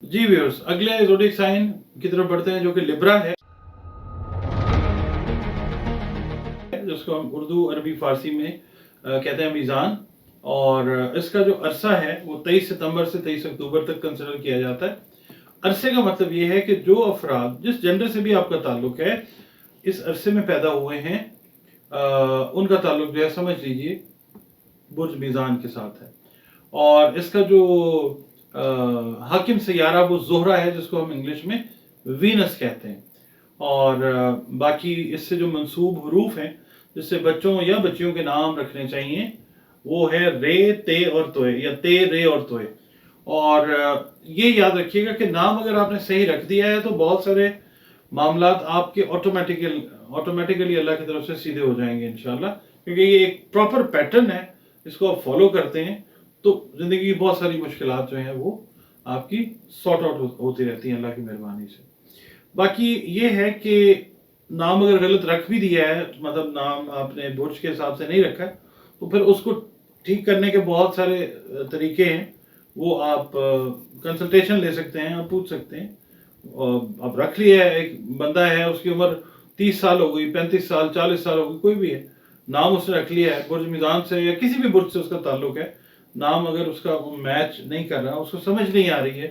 जी viewers, अगले zodiac sign की तरफ बढ़ते हैं जो कि लिब्रा है, जिसको हम उर्दू, अरबी, फारसी में कहते हैं मीज़ान। और इसका जो अरसा है वो 23 सितंबर से 23 अक्टूबर तक कंसिडर किया जाता है। अरसे का मतलब ये है कि जो अफराद जिस जेंडर से भी आपका ताल्लुक है इस अरसे में पैदा हुए हैं, उनका ताल्लुक जो है समझ लीजिए बुर्ज मीज़ान के साथ है। और इसका जो हाकिम सैयारा वो ज़ोहरा है, जिसको हम इंग्लिश में वीनस कहते हैं। और बाकी इससे जो मंसूब हरूफ हैं जिससे बच्चों या बच्चियों के नाम रखने चाहिए वो है रे, ते और तोए, या ते, रे और तोए। और ये याद रखिएगा कि नाम अगर आपने सही रख दिया है तो बहुत सारे मामलात आपके ऑटोमेटिकली अल्लाह की तरफ से सीधे हो जाएंगे इंशाल्लाह, क्योंकि ये एक प्रॉपर पैटर्न है। इसको आप फॉलो करते हैं तो जिंदगी की बहुत सारी मुश्किलात जो हैं वो आपकी सॉर्ट आउट होती रहती हैं अल्लाह की मेहरबानी से। बाकी ये है कि नाम अगर गलत रख भी दिया है, मतलब नाम आपने बुर्ज के हिसाब से नहीं रखा है, तो फिर उसको ठीक करने के बहुत सारे तरीके हैं। वो आप कंसल्टेशन ले सकते हैं, आप पूछ सकते हैं। अब रख लिया है, एक बंदा है उसकी उम्र 30 साल हो गई, 35 साल, 40 साल हो गई, कोई भी है, नाम उसने रख लिया है बुर्ज मीज़ान से या किसी भी बुर्ज से उसका ताल्लुक है, नाम अगर उसका मैच नहीं कर रहा, उसको समझ नहीं आ रही है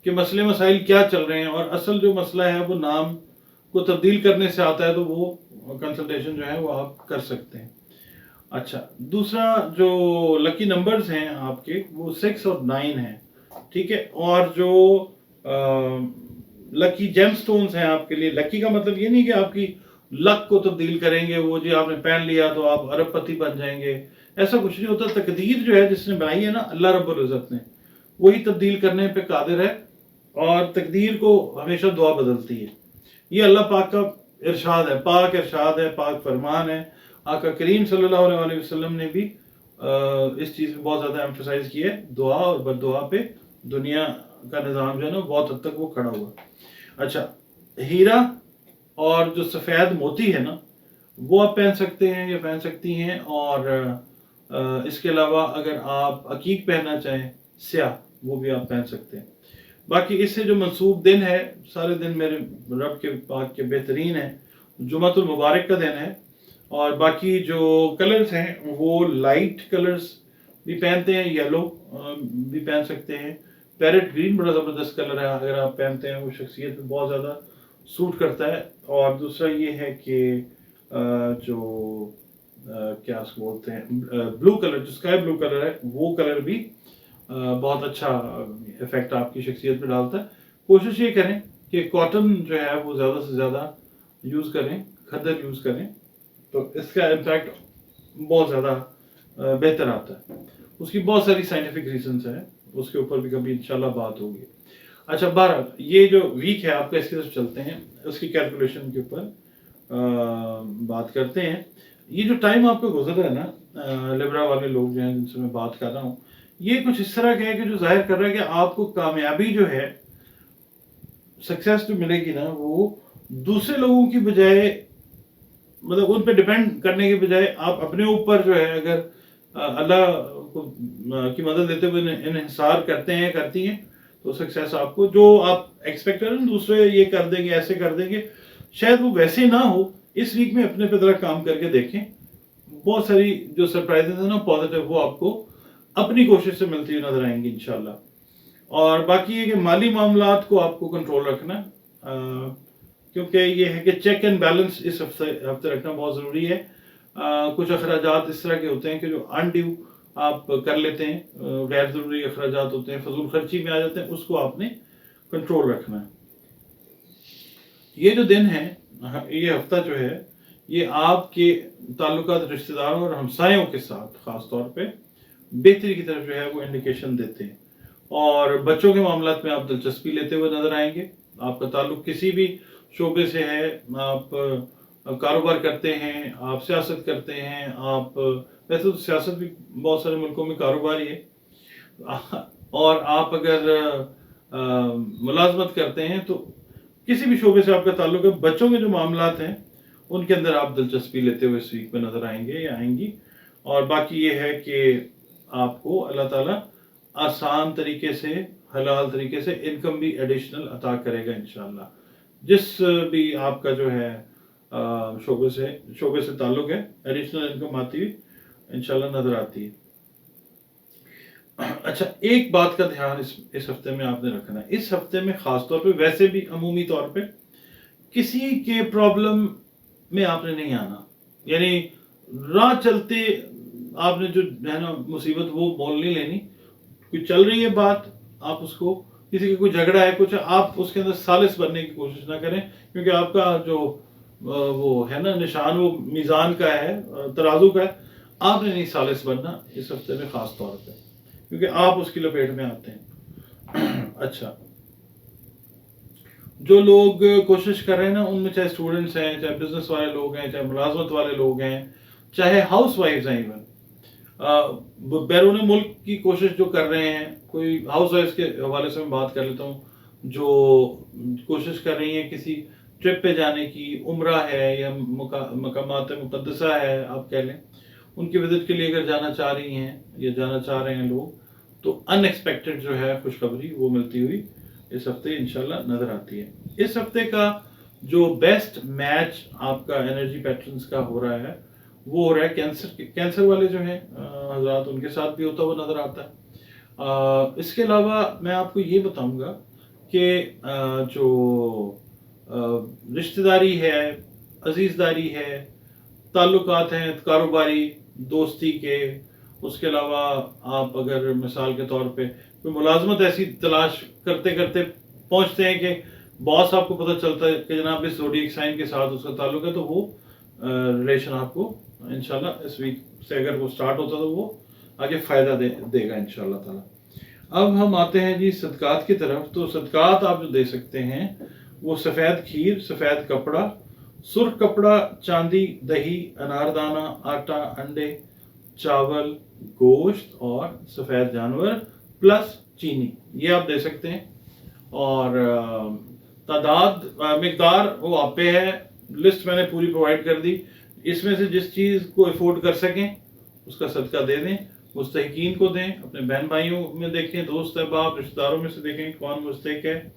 कि मसले मसाइल क्या चल रहे हैं और असल जो मसला है वो नाम को तब्दील करने से आता है, तो वो कंसल्टेशन जो है वो आप कर सकते हैं। अच्छा, दूसरा जो लकी नंबर्स हैं आपके वो 6 और 9 हैं, ठीक है। और जो लकी जेम स्टोन्स हैं आपके लिए, लकी का मतलब ये नहीं कि आपकी लक को तब्दील करेंगे, वो जो आपने पहन लिया तो आप अरबपति बन जाएंगे, ऐसा कुछ नहीं होता। तकदीर जो है जिसने बनाई है ना अल्लाह रब्बुल इज़्ज़त ने, वही तब्दील करने पे कादिर है और तकदीर को हमेशा दुआ बदलती है। ये अल्लाह पाक का इरशाद है, पाक इरशाद है, पाक फरमान है। आका करीम सल्लल्लाहु अलैहि वसल्लम ने भी इस चीज़ में बहुत ज़्यादा एम्फसाइज किया है, दुआ और बद्दुआ पे दुनिया का निज़ाम जो है ना बहुत हद तक वो खड़ा हुआ। अच्छा, हीरा और जो सफ़ेद मोती है ना वो आप पहन सकते हैं या पहन सकती हैं। और इसके अलावा अगर आप अकीक पहनना चाहें स्याह, वो भी आप पहन सकते हैं। बाकी इससे जो मंसूब दिन है, सारे दिन मेरे रब के पाक के बेहतरीन है, जुमातुल मुबारक का दिन है। और बाकी जो कलर्स हैं वो लाइट कलर्स भी पहनते हैं, येलो भी पहन सकते हैं। पैरेट ग्रीन बड़ा ज़बरदस्त कलर है, अगर आप पहनते हैं वो शख्सियत पे बहुत ज़्यादा सूट करता है। और दूसरा ये है कि जो क्या उसको बोलते हैं, ब्लू कलर, जो स्काई ब्लू कलर है, वो कलर भी बहुत अच्छा इफेक्ट आपकी शख्सियत पे डालता है। कोशिश ये करें कि कॉटन जो है वो ज़्यादा से ज़्यादा यूज़ करें, खद्दर यूज़ करें, तो इसका इम्पैक्ट बहुत ज़्यादा बेहतर आता है। उसकी बहुत सारी साइंटिफिक रीजंस हैं, उसके ऊपर भी कभी इंशाल्लाह बात होगी। अच्छा, 12 ये जो वीक है आपका, इसकी तरफ चलते हैं, उसकी कैलकुलेशन के ऊपर बात करते हैं। ये जो टाइम आपका गुजर रहा है ना, लिब्रा वाले लोग जो हैं जिनसे मैं बात कर रहा हूँ, ये कुछ इस तरह का है कि जो जाहिर कर रहा है कि आपको कामयाबी जो है, सक्सेस जो मिलेगी ना, वो दूसरे लोगों की बजाय, मतलब उन पे डिपेंड करने के बजाय आप अपने ऊपर जो है अगर अल्लाह को की मदद लेते हुए इन्हिसार करते हैं, करती हैं, तो सक्सेस आपको जो आप एक्सपेक्ट करें दूसरे ये कर देंगे, ऐसे कर देंगे, शायद वो वैसे ना हो। इस वीक में अपने पे जरा काम करके देखें, बहुत सारी जो सरप्राइजेस है ना पॉजिटिव, वो आपको अपनी कोशिश से मिलती हुई नजर आएंगी इंशाल्लाह। और बाकी ये कि माली मामलात को आपको कंट्रोल रखना, क्योंकि ये है कि चेक एंड बैलेंस इस हफ्ते रखना बहुत ज़रूरी है। कुछ अखराजात इस तरह के होते हैं कि जो अनड्यू आप कर लेते हैं, गैर ज़रूरी अखराजात होते हैं, फजूल खर्ची में आ जाते हैं, उसको आपने कंट्रोल रखना है। ये जो दिन है, ये हफ्ता जो है, ये आपके ताल्लुकात रिश्तेदारों और हमसायों के साथ ख़ास तौर पे बेहतरी की तरफ जो है वो इंडिकेशन देते हैं। और बच्चों के मामलात में आप दिलचस्पी लेते हुए नजर आएंगे। आपका ताल्लुक किसी भी शोबे से है, आप कारोबार करते हैं, आप सियासत करते हैं, आप वैसे तो सियासत भी बहुत सारे मुल्कों में कारोबार ही है, और आप अगर मुलाजमत करते हैं तो किसी भी शोबे से आपका ताल्लुक है, बच्चों के जो मामलात हैं उनके अंदर आप दिलचस्पी लेते हुए इस वीक में नजर आएंगे या आएंगी। और बाकी ये है कि आपको अल्लाह ताला आसान तरीके से हलाल तरीके से इनकम भी एडिशनल अता करेगा इंशाल्लाह। जिस भी आपका जो है शोबे से ताल्लुक है, एडिशनल इनकम आती हुई इंशाल्लाह नजर आती है। अच्छा, एक बात का ध्यान इस हफ्ते में आपने रखना है। इस हफ्ते में खास तौर पे, वैसे भी अमूमी तौर पे, किसी के प्रॉब्लम में आपने नहीं आना। यानी राह चलते आपने जो है ना मुसीबत वो मोल नहीं लेनी। कोई चल रही है बात, आप उसको, किसी का कोई झगड़ा है कुछ, आप उसके अंदर सालिस बनने की कोशिश ना करें, क्योंकि आपका जो वो है ना निशान, वो मीज़ान का है, तराजू का है। आपने नहीं सालिस बनना इस हफ्ते में खास तौर पे, क्योंकि आप उसकी लपेट में आते हैं। अच्छा, जो लोग कोशिश कर रहे हैं ना, उनमें चाहे स्टूडेंट्स हैं, चाहे बिजनेस वाले लोग हैं, चाहे मुलाजमत वाले लोग हैं, चाहे हाउस वाइफ्स हैं, इवन बैरून मुल्क की कोशिश जो कर रहे हैं, कोई हाउस वाइफ्स के हवाले से मैं बात कर लेता हूँ, जो कोशिश कर रही हैं किसी ट्रिप पे जाने की, उम्रा है या मकामात मुक़द्दसा है आप कह लें, उनकी विजिट के लिए अगर जाना चाह रही हैं या जाना चाह रहे हैं लोग, तो अनएक्सपेक्टेड जो है खुशखबरी वो मिलती हुई इस हफ्ते इंशाल्लाह नजर आती है। इस हफ्ते का जो बेस्ट मैच आपका एनर्जी पैटर्न्स का हो रहा है, वो हो रहा है कैंसर वाले जो हैं हजरात, उनके साथ भी होता हुआ नजर आता है। इसके अलावा मैं आपको ये बताऊंगा कि जो रिश्तेदारी है, अजीजदारी है, ताल्लुकात हैं कारोबारी, दोस्ती के, उसके अलावा आप अगर मिसाल के तौर पे कोई मुलाजमत ऐसी तलाश करते करते पहुंचते हैं कि बॉस आपको पता चलता है कि जनाब इस ज़ोडिएक साइन के साथ उसका ताल्लुक है, तो वो रिलेशन आपको इंशाल्लाह इस वीक से अगर वो स्टार्ट होता तो वो आगे फ़ायदा देगा इंशाल्लाह ताला। अब हम आते हैं जी सदकात की तरफ। तो सदकात आप जो दे सकते हैं वो सफ़ेद खीर, सफ़ेद कपड़ा, सुर्ख कपड़ा, चांदी, दही, अनारदाना, आटा, अंडे, चावल, गोश्त और सफ़ेद जानवर प्लस चीनी, ये आप दे सकते हैं। और तादाद मिकदार वो आप पे है, लिस्ट मैंने पूरी प्रोवाइड कर दी। इसमें से जिस चीज़ को अफोर्ड कर सकें उसका सदका दे दें, मुस्तहिकीन को दें, अपने बहन भाइयों में देखें, दोस्त अहबाब रिश्तेदारों में से देखें कौन मुस्तहिक है।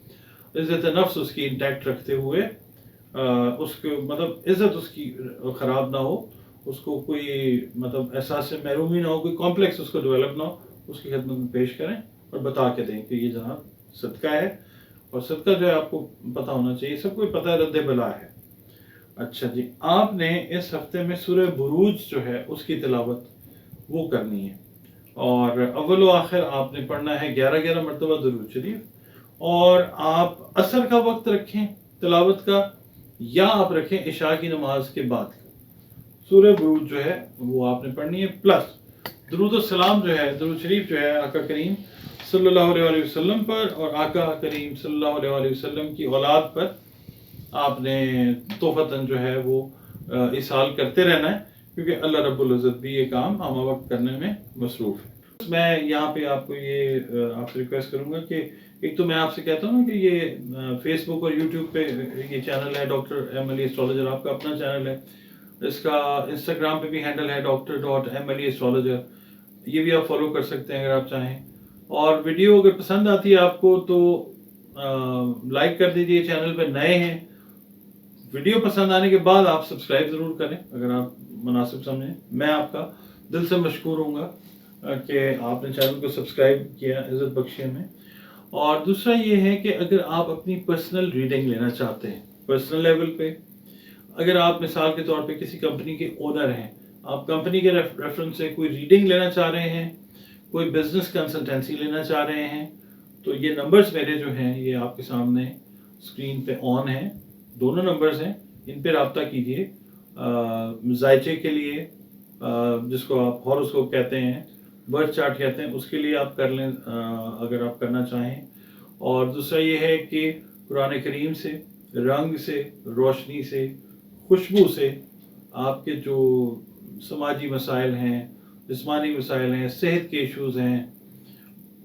इज़्ज़त नफ्स उसकी इंटैक्ट रखते हुए उसको मतलब इज़्ज़त उसकी ख़राब ना हो, उसको कोई मतलब एहसास से महरूमी ना हो, कोई कॉम्प्लेक्स उसको डेवलप ना हो, उसकी खिदमत में पेश करें और बता के दें कि ये जनाब सदका है। और सदका जो है आपको पता होना चाहिए, सबको पता है, रद्द बला है। अच्छा जी, आपने इस हफ्ते में सूरह बुरूज जो है उसकी तिलावत वो करनी है, और अव्वल व आखिर आपने पढ़ना है 11-11 मरतबा दुरूद शरीफ। और आप असर का वक्त रखें तिलावत का, या आप रखें इशा की नमाज के बाद का। सूरह बुरूज जो है वो आपने पढ़नी है, प्लस दुरूद सलाम जो है, दुरूद शरीफ जो है आका करीम सल्लल्लाहु अलैहि वसल्लम पर और आका करीम सल्लल्लाहु अलैहि वसल्लम की औलाद पर आपने तोहफतन जो है वो इसाल करते रहना है, क्योंकि अल्लाह रब्बुल इज़्ज़त भी ये काम हम वक्त करने में मसरूफ़ है। मैं यहाँ पे आपको ये आपसे रिक्वेस्ट करूँगा कि एक तो मैं आपसे कहता हूँ कि ये फेसबुक और यूट्यूब पे ये चैनल है डॉक्टर एम अली एस्ट्रोलॉजर, आपका अपना चैनल है। इसका इंस्टाग्राम पे भी हैंडल है Dr.MLE एस्ट्रोलॉजर, ये भी आप फॉलो कर सकते हैं अगर आप चाहें। और वीडियो अगर पसंद आती है आपको तो लाइक कर दीजिए, चैनल पे नए हैं। वीडियो पसंद आने के बाद आप सब्सक्राइब ज़रूर करें अगर आप मुनासिब समझें। मैं आपका दिल से मशकूर हूँगा कि आपने चैनल को सब्सक्राइब किया, इज़्ज़त बख्शी हमें। और दूसरा ये है कि अगर आप अपनी पर्सनल रीडिंग लेना चाहते हैं पर्सनल लेवल पे, अगर आप मिसाल के तौर पे किसी कंपनी के ओनर हैं, आप कंपनी के रेफरेंस से कोई रीडिंग लेना चाह रहे हैं, कोई बिजनेस कंसल्टेंसी लेना चाह रहे हैं, तो ये नंबर्स मेरे जो हैं ये आपके सामने स्क्रीन पे ऑन हैं, दोनों नंबर्स हैं, इन पे रब्ता कीजिए। जायचे के लिए जिसको आप हॉरोस्कोप कहते हैं, बर्थ चार्ट कहते हैं, उसके लिए आप कर लें अगर आप करना चाहें। और दूसरा ये है कि कुरान करीम से, रंग से, रोशनी से, खुशबू से आपके जो समाजी मसाइल हैं, जिस्मानी मसाइल हैं, सेहत के इश्यूज़ हैं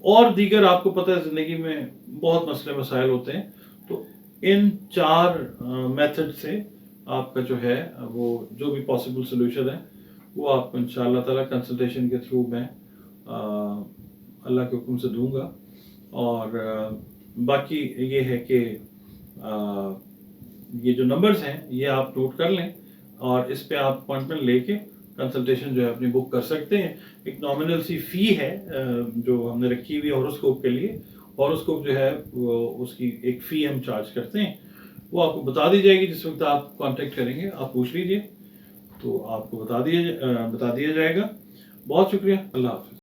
और दीगर आपको पता है ज़िंदगी में बहुत मसले मसाइल होते हैं, तो इन 4 मेथड से आपका जो है वो जो भी पॉसिबल सोल्यूशन है वो आपको इंशाअल्लाह ताला कंसल्टेशन के थ्रू मैं अल्लाह के हुक्म से दूंगा। اور باقی یہ ہے کہ یہ جو نمبرز ہیں یہ آپ نوٹ کر لیں اور اس پہ آپ اپوائنٹمنٹ لے کے کنسلٹیشن جو ہے اپنی بک کر سکتے ہیں. ایک نامنل سی فی ہے جو ہم نے رکھی ہوئی ہے ہاروسکوپ کے لیے. ہاروسکوپ جو ہے وہ اس کی ایک فی ہم چارج کرتے ہیں, وہ آپ کو بتا دی جائے گی جس وقت آپ کانٹیکٹ کریں گے. آپ پوچھ لیجئے تو آپ کو بتا دیا جائے گا. بہت شکریہ. اللہ حافظ.